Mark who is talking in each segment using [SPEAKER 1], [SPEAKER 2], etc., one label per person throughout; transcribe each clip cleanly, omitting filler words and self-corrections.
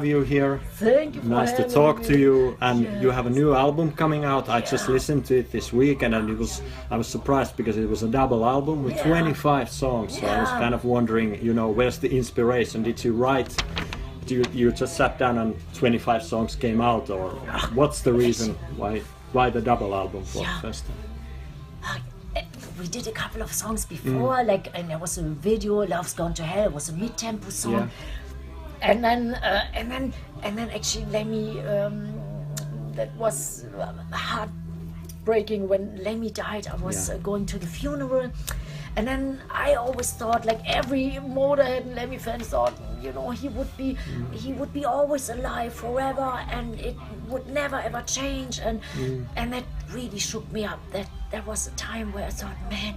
[SPEAKER 1] You here.
[SPEAKER 2] Thank you for
[SPEAKER 1] Nice to
[SPEAKER 2] having
[SPEAKER 1] talk
[SPEAKER 2] me.
[SPEAKER 1] to you. And
[SPEAKER 2] Yes.
[SPEAKER 1] you have a new album coming out. I just
[SPEAKER 2] Yeah.
[SPEAKER 1] listened to it this week, and then I was surprised because it was a double album with
[SPEAKER 2] Yeah.
[SPEAKER 1] 25 songs. So I was
[SPEAKER 2] Yeah.
[SPEAKER 1] kind of wondering, where's the inspiration? Did you write? You just sat down and 25 songs came out, or what's the reason why the double album for
[SPEAKER 2] Yeah.
[SPEAKER 1] first time?
[SPEAKER 2] We did a couple of songs before, and there was a video, "Love's Gone to Hell," was a mid-tempo song.
[SPEAKER 1] Yeah.
[SPEAKER 2] And then actually Lemmy, that was heartbreaking when Lemmy died. I was
[SPEAKER 1] Yeah.
[SPEAKER 2] going to the funeral, and then I always thought, like every Motorhead and Lemmy fan thought, he would be always alive forever, and it would never ever change, and that really shook me up. That was a time where I thought, man,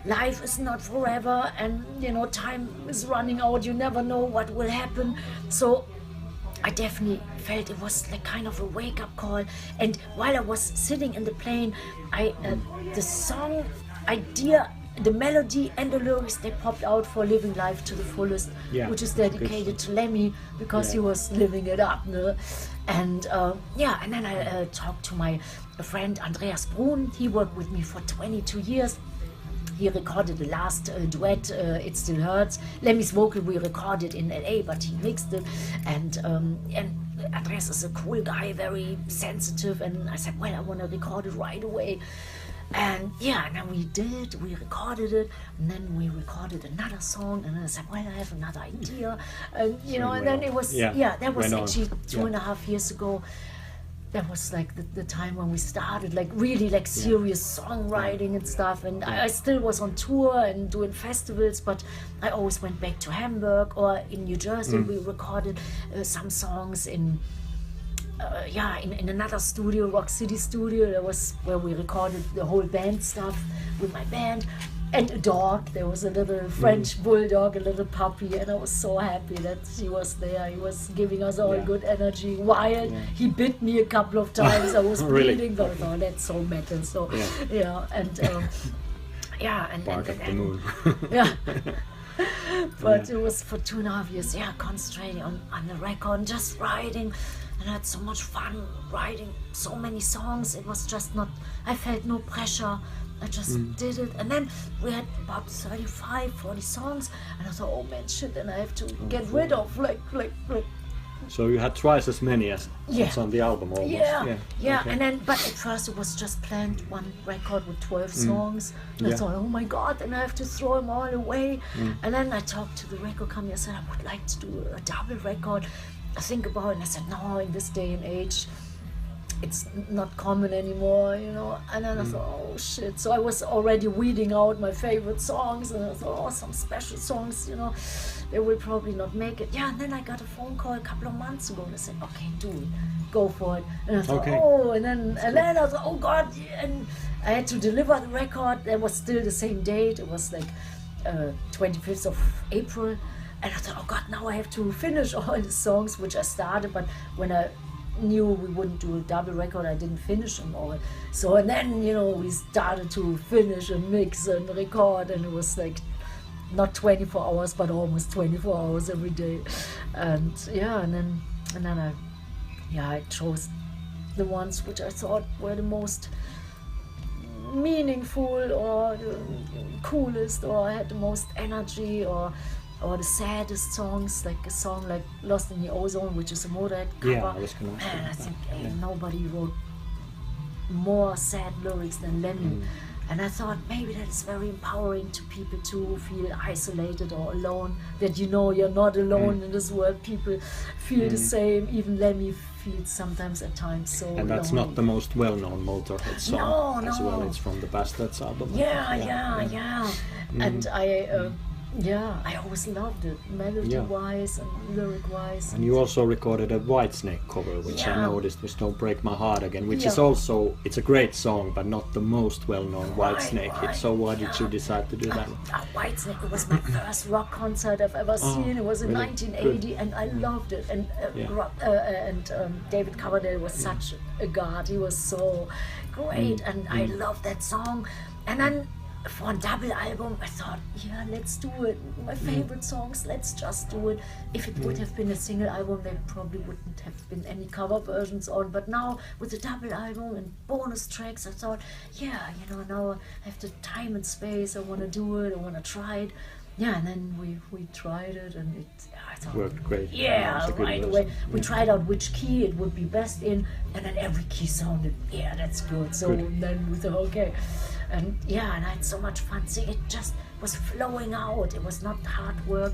[SPEAKER 2] life is not forever, and time is running out. You never know what will happen. So I definitely felt it was like kind of a wake-up call. And while I was sitting in the plane, the song idea, the melody and the lyrics, they popped out for "Living Life to the Fullest,"
[SPEAKER 1] Yeah,
[SPEAKER 2] which is dedicated to Lemmy because he
[SPEAKER 1] Yeah.
[SPEAKER 2] was living it up. No? And and then I talked to my friend Andreas Brun. He worked with me for 22 years. He recorded the last duet, "It Still Hurts." Lemmy's vocal we recorded in LA, but he mixed it. And Andreas is a cool guy, very sensitive. And I said, well, I want to record it right away. And then we recorded it, and then we recorded another song, and then I said, well, I have another idea, and and then it was, that was
[SPEAKER 1] went on.
[SPEAKER 2] actually 2.5 years ago. That was like the time when we started, like really like serious songwriting and stuff, and I still was on tour and doing festivals, but I always went back to Hamburg or in New Jersey. We recorded some songs in another studio, Rock City Studio. That was where we recorded the whole band stuff with my band. And a dog, there was a little French bulldog, a little puppy, and I was so happy that he was there. He was giving us all good energy. Wild, he bit me a couple of times. I was
[SPEAKER 1] Really?
[SPEAKER 2] bleeding, but oh, that's so metal. So and
[SPEAKER 1] Bark at the moon.
[SPEAKER 2] yeah. But it was for 2.5 years, concentrating on the record, and just writing, and I had so much fun writing so many songs. It was just not, I felt no pressure. I just did it, and then we had about 35, 40 songs, and I thought, oh man, shit, and I have to get rid of like.
[SPEAKER 1] So you had twice as many as
[SPEAKER 2] Yeah.
[SPEAKER 1] on the album almost.
[SPEAKER 2] Yeah,
[SPEAKER 1] Okay.
[SPEAKER 2] and then, but at first it was just planned, one record with 12 songs, and I thought, oh my god, and I have to throw them all away. And then I talked to the record company. I said, I would like to do a double record. I think about it, and I said, no, in this day and age, it's not common anymore, and then I thought, oh shit. So I was already weeding out my favorite songs, and I thought, oh, some special songs, they will probably not make it. And then I got a phone call a couple of months ago, and I said, okay, do it, go for it. And I thought,
[SPEAKER 1] Okay.
[SPEAKER 2] and then I thought, oh god, and I had to deliver the record. That was still the same date. It was like 25th of April, and I thought, oh god, now I have to finish all the songs which I started, but when I knew we wouldn't do a double record, I didn't finish them all. So, and then, we started to finish and mix and record, and it was like not 24 hours, but almost 24 hours every day. And then I chose the ones which I thought were the most meaningful or the coolest, or I had the most energy, or the saddest songs, like a song like "Lost in the Ozone," which is a Motorhead cover.
[SPEAKER 1] Yeah, I was gonna ask you
[SPEAKER 2] Man, I
[SPEAKER 1] about
[SPEAKER 2] think
[SPEAKER 1] that.
[SPEAKER 2] nobody wrote more sad lyrics than Lemmy. And I thought maybe that is very empowering to people to feel isolated or alone, that you're not alone in this world. People feel the same. Even Lemmy feels sometimes at times so
[SPEAKER 1] And that's
[SPEAKER 2] lonely.
[SPEAKER 1] not the most well-known Motorhead song as well.
[SPEAKER 2] No.
[SPEAKER 1] It's from the Bastards album.
[SPEAKER 2] Yeah. And I always loved it, melody-wise and lyric-wise.
[SPEAKER 1] And you also recorded a Whitesnake cover, which I
[SPEAKER 2] Yeah.
[SPEAKER 1] noticed was "Don't Break My Heart Again," which is
[SPEAKER 2] Yeah.
[SPEAKER 1] also, it's a great song, but not the most well-known Whitesnake hit. So why did you decide to do that?
[SPEAKER 2] Whitesnake, it was my first rock concert I've ever seen. It was in
[SPEAKER 1] really?
[SPEAKER 2] 1980,
[SPEAKER 1] Good.
[SPEAKER 2] and I loved it. And David Coverdale was such a god. He was so great, and I loved that song. And then for a double album, I thought, yeah, let's do it. My favorite songs, let's just do it. If it would have been a single album, there probably wouldn't have been any cover versions on. But now, with a double album and bonus tracks, I thought, yeah, you know, now I have the time and space, I want to do it, I want to try it. Yeah, and then we tried it, and I thought,
[SPEAKER 1] worked great.
[SPEAKER 2] Yeah, right
[SPEAKER 1] version.
[SPEAKER 2] away. We tried out which key it would be best in, and then every key sounded, yeah, that's good. So then we thought, okay. And yeah, and I had so much fun. See, it just was flowing out. It was not hard work.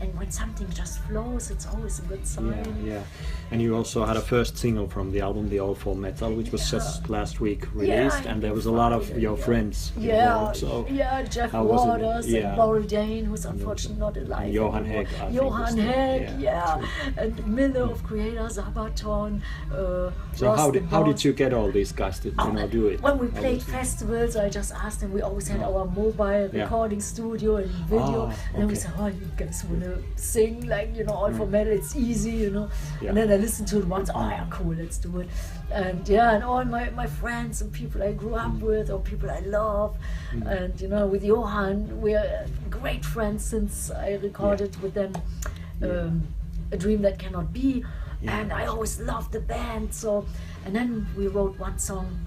[SPEAKER 2] And when something just flows, it's always a good sign.
[SPEAKER 1] Yeah. And you also had a first single from the album, The All For Metal, which was just last week released, and there was a lot of your friends involved. So
[SPEAKER 2] Jeff
[SPEAKER 1] how was it?
[SPEAKER 2] Waters and Laurie Dane, who's unfortunately not alive.
[SPEAKER 1] And Johan Hegg. I think
[SPEAKER 2] Johan
[SPEAKER 1] was
[SPEAKER 2] Hegg, and Miller of Creator, Sabaton.
[SPEAKER 1] So how did you get all these guys to do it?
[SPEAKER 2] When we played festivals, I just asked them. We always had our mobile recording studio and video, and then we said, "Oh, you guys want to sing All For Metal? It's easy, And then I listened to it once. Oh, yeah, cool, let's do it. And and all my friends and people I grew up with or people I love, and with Johan, we're great friends since I recorded with them A Dream That Cannot Be. And I always loved the band. So, and then we wrote one song,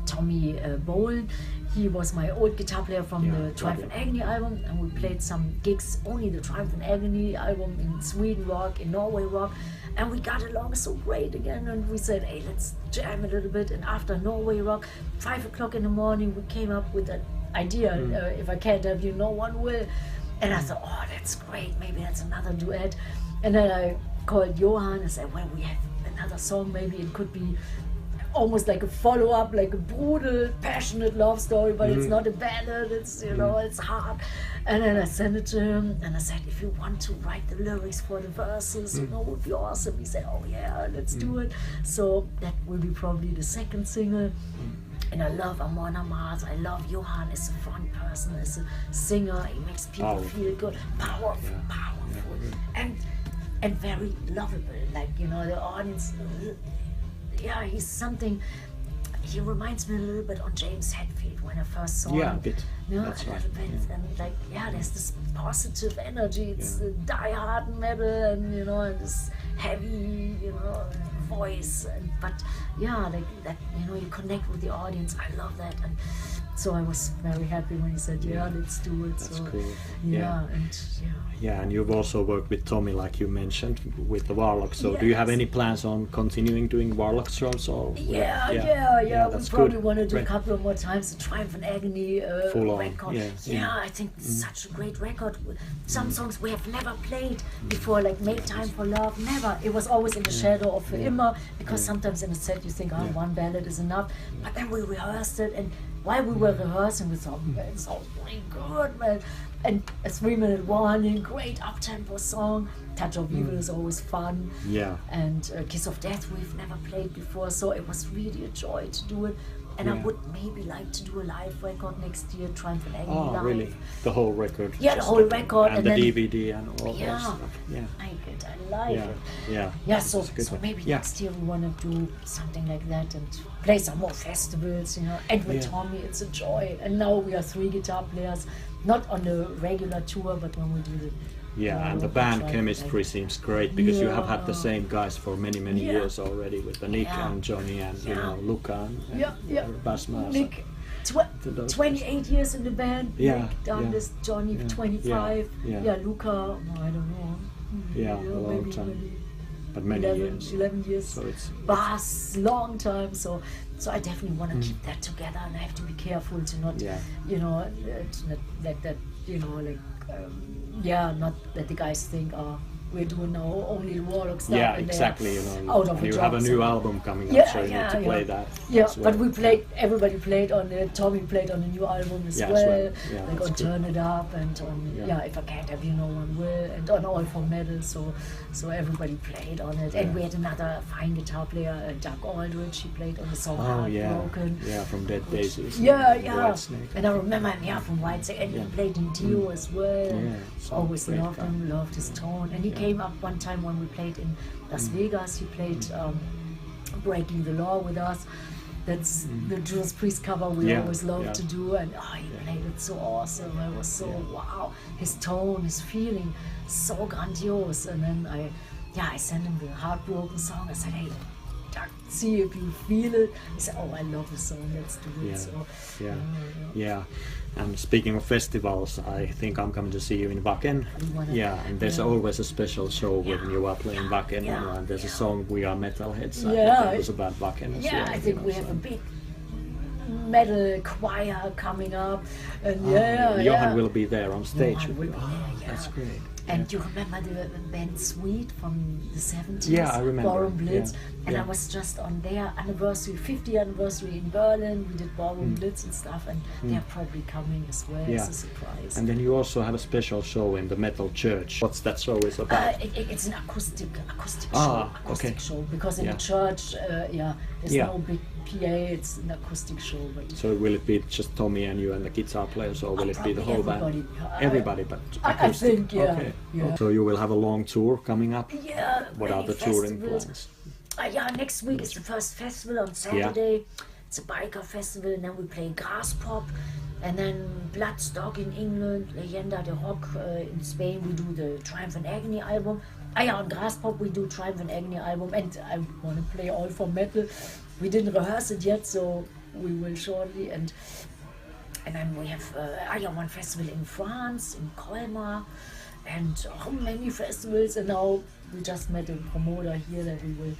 [SPEAKER 2] Tommy Bowen. He was my old guitar player from the Triumph and Agony album, and we played some gigs, only the Triumph and Agony album, in Sweden rock, in Norway rock, and we got along so great again, and we said, hey, let's jam a little bit. And after Norway rock, 5 o'clock in the morning, we came up with that idea, if I can't have you, no one will. And I thought, oh, that's great, maybe that's another duet. And then I called Johan and said, well, we have another song, maybe it could be almost like a follow-up, like a brutal, passionate love story, but it's not a ballad, it's, it's hard. And then I sent it to him, and I said, if you want to write the lyrics for the verses, it would be awesome. He said, oh yeah, let's do it. So that will be probably the second single. And I love Amon Amarth. I love Johan as a fun person, as a singer. He makes people feel good, powerful, and very lovable. Like, the audience, he's something. He reminds me a little bit on James Hetfield when I first saw him.
[SPEAKER 1] Yeah, a bit.
[SPEAKER 2] That's right. And there's this positive energy. It's die-hard metal, and and this heavy, voice. But that. You connect with the audience. I love that, and so I was very happy when he said, let's do it.
[SPEAKER 1] That's
[SPEAKER 2] so
[SPEAKER 1] cool.
[SPEAKER 2] And
[SPEAKER 1] you've also worked with Tommy, like you mentioned, with the Warlock. So do you have any plans on continuing doing Warlock shows? Or
[SPEAKER 2] we probably want to do a couple of more times the Triumph and Agony record. I think it's such a great record. Some songs we have never played before, like Make Time for Love, never. It was always in the shadow of Immer, because sometimes in a set you think, one ballad is enough. But then we rehearsed it, and while we were rehearsing, we thought, it sounds pretty good, man. And a 3-minute warning, great up-tempo song. Touch of Evil is always fun. Yeah. And Kiss of Death we've never played before, so it was really a joy to do it. And I would maybe like to do a live record next year, Triumph and Agony live.
[SPEAKER 1] Really? The whole record?
[SPEAKER 2] Yeah, the whole record.
[SPEAKER 1] And the DVD and all that stuff. Yeah.
[SPEAKER 2] I like it.
[SPEAKER 1] Yeah,
[SPEAKER 2] so maybe next year we want to do something like that and play some more festivals, And with Tommy, it's a joy. And now we are 3 guitar players, not on the regular tour, but when we do the
[SPEAKER 1] and the band chemistry seems great, because you have had the same guys for many years already, with the Nick and Johnny and Luca and Basma.
[SPEAKER 2] Nick, 28 years in the band. Nick done this. Johnny 25. Luca, I don't know.
[SPEAKER 1] A long time. But many
[SPEAKER 2] 11 years.
[SPEAKER 1] So it's
[SPEAKER 2] bass, long time. So I definitely want to keep that together, and I have to be careful to not, not like that, not that the guys think, we're doing now only Warlock stuff.
[SPEAKER 1] Yeah, exactly.
[SPEAKER 2] Out of
[SPEAKER 1] you have a new album coming up, so you need to play that.
[SPEAKER 2] Yeah, but we played. Everybody played on it. Tommy played on the new album as well. Like on Turn It Up, and on If I Can't Have You, No One Will, and on All For Metal. So everybody played on it, and we had another fine guitar player, Doug Aldrich. He played on the song Heartbroken.
[SPEAKER 1] Yeah, from Dead Daisies.
[SPEAKER 2] And I remember him from Whitesnake, and he played in Dio as well. Always loved him, loved his tone, and he came up one time when we played in Las Vegas. He played Breaking the Law with us, That's the Judas Priest cover we
[SPEAKER 1] Yeah,
[SPEAKER 2] always loved
[SPEAKER 1] yeah.
[SPEAKER 2] to do, and he played it so awesome. I was so wow, his tone, his feeling, so grandiose. And then I sent him the Heartbroken song. I said, hey, Doug, see if you feel it. He said, oh, I love the song, let's do it.
[SPEAKER 1] Yeah.
[SPEAKER 2] So
[SPEAKER 1] Yeah. And speaking of festivals, I think I'm coming to see you in Wacken. Yeah, and there's always a special show when you are playing Wacken, and there's a song "We Are Metalheads." I think it was about Wacken as well.
[SPEAKER 2] I think we have a big metal choir coming up, and
[SPEAKER 1] Johan will be there on stage.
[SPEAKER 2] Johan will be there,
[SPEAKER 1] That's great.
[SPEAKER 2] And you remember the band Sweet from the 70s?
[SPEAKER 1] Yeah, I remember.
[SPEAKER 2] Ballroom Blitz.
[SPEAKER 1] Yeah.
[SPEAKER 2] And
[SPEAKER 1] Yeah.
[SPEAKER 2] I was just on their anniversary, 50th anniversary in Berlin. We did Ballroom Blitz and stuff, and they're probably coming as well as a surprise.
[SPEAKER 1] And then you also have a special show in the Metal Church. What's that show is about?
[SPEAKER 2] It's an acoustic
[SPEAKER 1] okay.
[SPEAKER 2] show, because in the church, there's no big PA, it's an acoustic show. But
[SPEAKER 1] So will it be just Tommy and you and the guitar players, or will it be the whole band? Everybody, but
[SPEAKER 2] I
[SPEAKER 1] acoustic.
[SPEAKER 2] think, yeah.
[SPEAKER 1] Okay.
[SPEAKER 2] Yeah.
[SPEAKER 1] So you will have a long tour coming up?
[SPEAKER 2] Yeah.
[SPEAKER 1] What are the
[SPEAKER 2] many
[SPEAKER 1] touring
[SPEAKER 2] festivals.
[SPEAKER 1] plans?
[SPEAKER 2] Next week is the first festival on Saturday. It's a biker festival, and then we play Grass Pop, and then Bloodstock in England, Leyenda de Rock in Spain. We do the Triumph and Agony album. On Grass Pop we do Triumph and Agony album, and I want to play All for Metal. We didn't rehearse it yet, so we will shortly. And then we have one festival in France, in Colmar, and many festivals. And now we just met a promoter here that we will,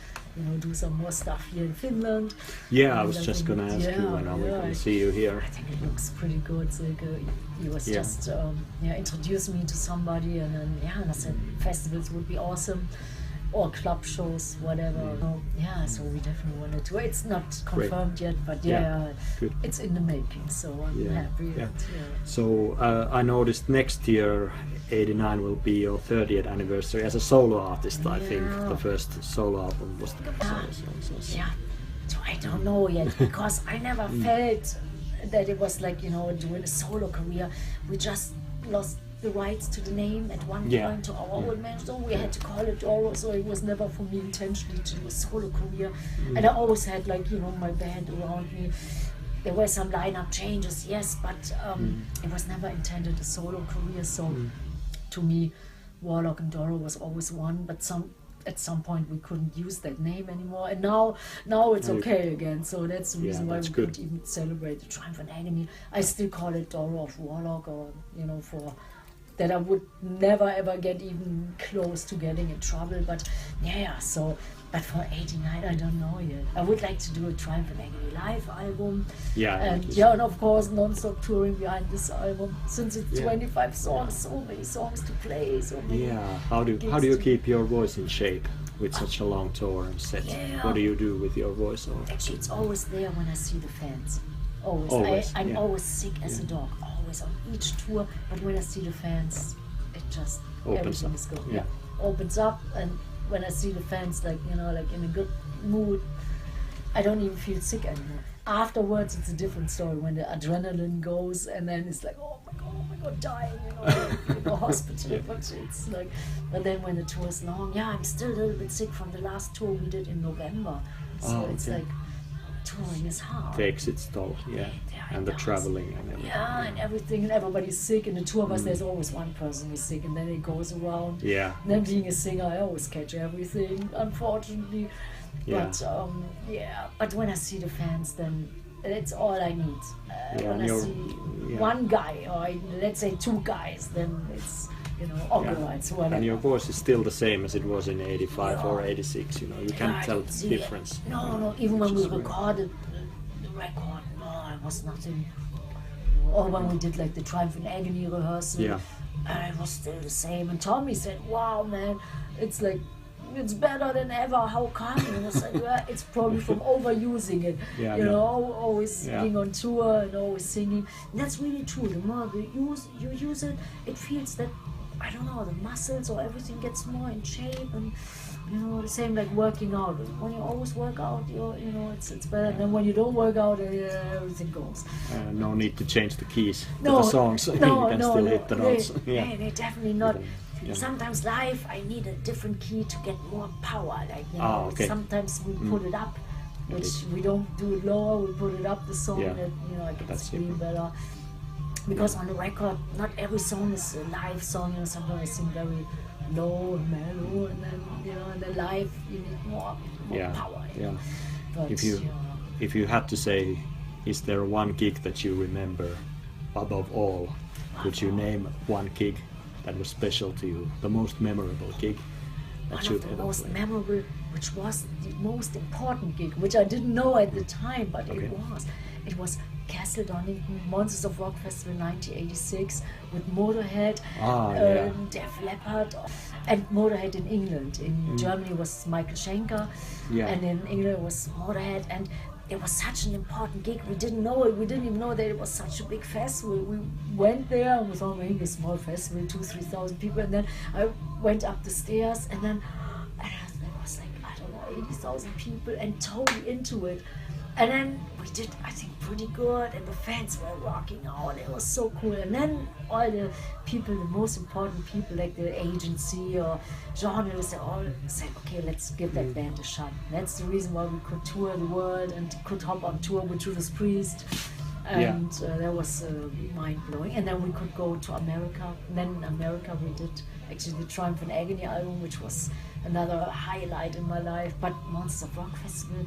[SPEAKER 2] do some more stuff here in Finland.
[SPEAKER 1] Yeah, I
[SPEAKER 2] And
[SPEAKER 1] was just gonna ask you when we can see you here.
[SPEAKER 2] I think it looks pretty good. So he was just introduced me to somebody, and then and I said festivals would be awesome, or club shows, whatever. So we definitely want to do it. It's not confirmed yet, but
[SPEAKER 1] Good.
[SPEAKER 2] it's in the making. So I'm happy.
[SPEAKER 1] Yeah. So I noticed next year, '89 will be your 30th anniversary as a solo artist. I think the first solo album was the
[SPEAKER 2] Yeah. So I don't know yet, because I never felt that it was like, doing a solo career. We just lost the rights to the name at one point to our old man, so we had to call it Doro. So it was never for me intentionally to do a solo career. And I always had my band around me. There were some lineup changes, yes, but it was never intended a solo career. So to me, Warlock and Doro was always one, but at some point we couldn't use that name anymore, and now it's okay again. So that's the reason why we could even celebrate the Triumph and Agony. I still call it Doro of Warlock, or for that I would never ever get even close to getting in trouble. But but for '89 I don't know yet. I would like to do a Triumph and Agony live album. And of course non-stop touring behind this album, since it's 25 songs, so many songs to play, so many.
[SPEAKER 1] How do you keep your voice in shape with such a long tour and set? What do you do with your voice?
[SPEAKER 2] Actually, it's always there when I see the fans. Always. I'm always sick as a dog, always on each tour, but when I see the fans, it just
[SPEAKER 1] opens up.
[SPEAKER 2] Is good. Opens up, and when I see the fans like in a good mood, I don't even feel sick anymore. Afterwards it's a different story, when the adrenaline goes, and then it's like, oh my god, dying, in the hospital. But it's like, but then when the tour is long, I'm still a little bit sick from the last tour we did in November. So it's like, touring is hard.
[SPEAKER 1] Takes its toll, and the traveling and everything.
[SPEAKER 2] And everything, and everybody's sick. In the tour bus, there's always one person who's sick, and then it goes around. And then being a singer, I always catch everything, unfortunately. But but when I see the fans, then it's all I need. When I see one guy, or let's say two guys, then it's whatever.
[SPEAKER 1] And your voice is still the same as it was in '85 or '86. You can't tell the difference.
[SPEAKER 2] No. Even when we recorded the record, it was nothing. Or when we did like the Triumph and Agony rehearsal, it was still the same. And Tommy said, "Wow, man, it's like." It's better than ever. How come? And I was like, it's probably from overusing it. Always being on tour and always singing. And that's really true. The more you use it, it feels that, I don't know, the muscles or everything gets more in shape. And the same like working out. When you always work out, it's better. And then when you don't work out, everything goes.
[SPEAKER 1] No need to change the keys to the songs. You can still hit the notes.
[SPEAKER 2] They definitely not. Sometimes live I need a different key to get more power. Sometimes we put it up which we don't do it lower. We put it up the song that I can scream better. Because on the record, not every song is a live song. Sometimes I sing very low and mellow, and then in the live you need more power.
[SPEAKER 1] Yeah.
[SPEAKER 2] But,
[SPEAKER 1] if you had to say, is there one gig that you remember above all? Could you name one gig that was special to you, the most memorable gig that you've ever played?
[SPEAKER 2] Most memorable, which was the most important gig, which I didn't know at the time, but it was Castle Donington Monsters of Rock Festival 1986 with Motorhead, Def Leppard, and Motorhead in England. In Germany was Michael Schenker, and in England was Motorhead, and it was such an important gig. We didn't know it. We didn't even know that it was such a big festival. We went there and we thought maybe a small festival, 2,000-3,000 people, and then I went up the stairs and then there was like, I don't know, 80,000 people and totally into it. And then we did, I think, pretty good, and the fans were rocking out. It was so cool. And then all the people, the most important people, like the agency or journalists, they all said, okay, let's give that band a shot. That's the reason why we could tour the world and could hop on tour with Judas Priest. And that was mind-blowing. And then we could go to America. And then in America we did actually the Triumph and Agony album, which was another highlight in my life. But Monsters of Rock Festival,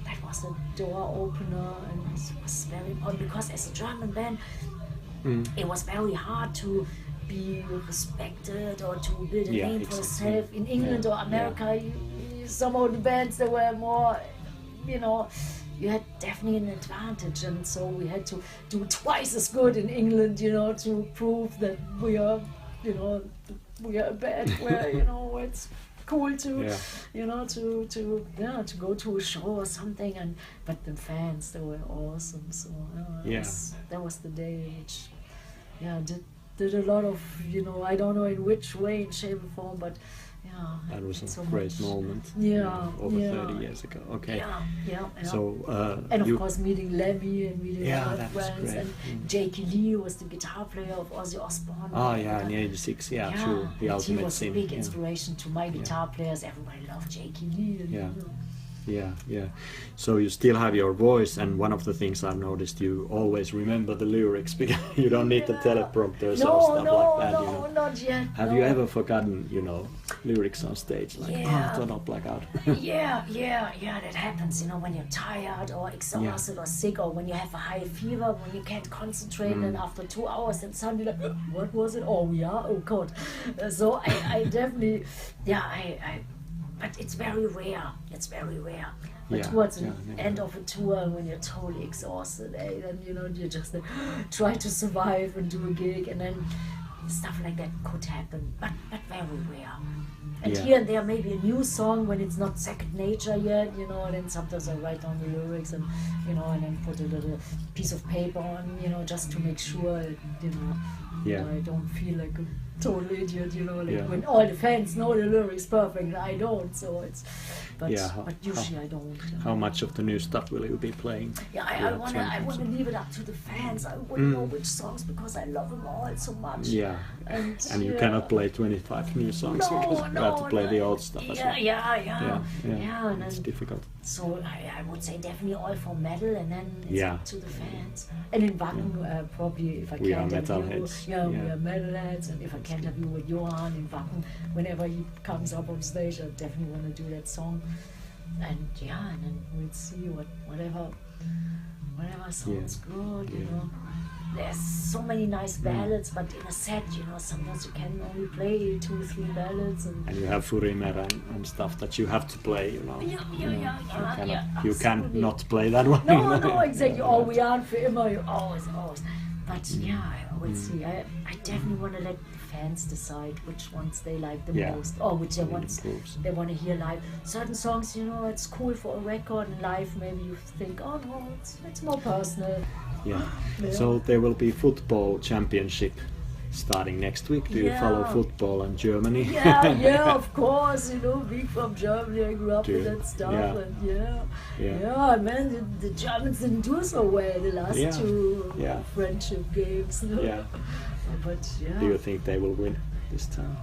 [SPEAKER 2] that was a door opener, and it was very important because as a German band, it was very hard to be respected or to build a name for yourself. In England or America, some of the bands that were more, you had definitely an advantage, and so we had to do twice as good in England, to prove that we are, we are a band where, it's cool to to go to a show or something, but the fans, they were awesome. So that was the day which did a lot of I don't know in which way, in shape or form, but
[SPEAKER 1] that was a
[SPEAKER 2] so
[SPEAKER 1] great moment. Over 30 years ago. Okay. So
[SPEAKER 2] and of course meeting Lemmy and meeting other
[SPEAKER 1] that was
[SPEAKER 2] friends,
[SPEAKER 1] great.
[SPEAKER 2] and Jakey Lee was the guitar player of Ozzy Osbourne.
[SPEAKER 1] In '86, true. The
[SPEAKER 2] and
[SPEAKER 1] ultimate
[SPEAKER 2] he was
[SPEAKER 1] scene.
[SPEAKER 2] a big inspiration to my guitar players. Everybody loved Jakey Lee. And,
[SPEAKER 1] So you still have your voice, and one of the things I've noticed, you always remember the lyrics because you don't need the teleprompters or stuff like that.
[SPEAKER 2] No, not yet.
[SPEAKER 1] Have you ever forgotten, lyrics on stage? Like, don't black out.
[SPEAKER 2] That happens, when you're tired or exhausted or sick, or when you have a high fever, when you can't concentrate, and after 2 hours, then suddenly like, what was it? Oh God. So I definitely, but it's very rare. But towards the end of a tour, when you're totally exhausted, then you just try to survive and do a gig, and then stuff like that could happen, but very rare. And here and there, maybe a new song when it's not second nature yet, and then sometimes I write down the lyrics and and then put a little piece of paper on, just to make sure, I don't feel like a total idiot, when all the fans know the lyrics perfect, I don't, so it's, but usually I don't.
[SPEAKER 1] How much of the new stuff will you be playing?
[SPEAKER 2] I wanna leave it up to the fans. I wouldn't know which songs because I love them all so much. And
[SPEAKER 1] you cannot play 25 new songs because you have to play the old stuff as well.
[SPEAKER 2] And
[SPEAKER 1] it's difficult.
[SPEAKER 2] So I would say definitely all for metal, and then it's up to the fans. And in Wacken, probably if I
[SPEAKER 1] we
[SPEAKER 2] can't
[SPEAKER 1] are
[SPEAKER 2] have you,
[SPEAKER 1] metalheads.
[SPEAKER 2] we are metalheads, and if I can't have you with Johan in Wacken, whenever he comes up on stage, I definitely want to do that song. And and then we'll see whatever sounds good, There's so many nice ballads, but in a set, sometimes you can only play 2 or 3 ballads, and
[SPEAKER 1] you have Furimer and stuff that you have to play, You can not play that one.
[SPEAKER 2] No, exactly. Oh, we aren't for immer. Always. But I would see. I definitely want to let the fans decide which ones they like the most, or which ones they want to hear live. Certain songs, it's cool for a record, and live maybe you think, oh no, it's more personal.
[SPEAKER 1] So there will be football championship starting next week. Do you follow football in Germany?
[SPEAKER 2] Of course. Being from Germany, I grew up with that stuff, and man, the Germans didn't do so well the last 2 friendship games. But
[SPEAKER 1] do you think they will win this time?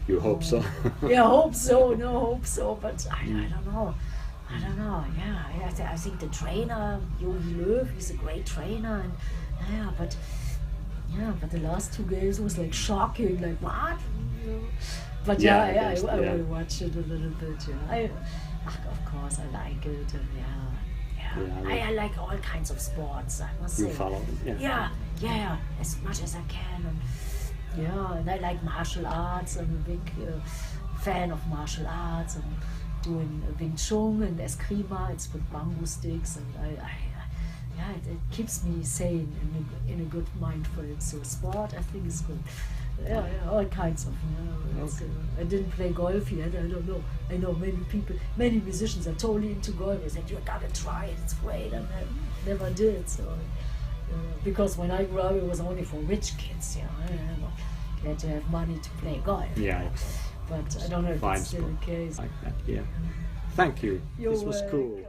[SPEAKER 1] You hope so?
[SPEAKER 2] Hope so. But I don't know. I don't know. Yeah, I think the trainer, Jogi Löw, he's a great trainer, and but the last 2 games was like shocking. Like what? But I will watch it a little bit. Yeah, of course I like it, and I like all kinds of sports. I must say.
[SPEAKER 1] You follow them?
[SPEAKER 2] Yeah, as much as I can, and I like martial arts. I'm a big fan of martial arts. I'm doing Wing Chun and Eskrima. It's with bamboo sticks, and it keeps me sane in a good mind frame. So sport, I think, is good. All kinds of. I didn't play golf yet. I don't know. I know many musicians are totally into golf. They said you gotta try it. It's great, and I never did. So because when I grew up, it was only for rich kids. You had to have money to play golf.
[SPEAKER 1] Yeah.
[SPEAKER 2] But I don't know if it's still the case.
[SPEAKER 1] Like that, yeah. Thank you. This was cool.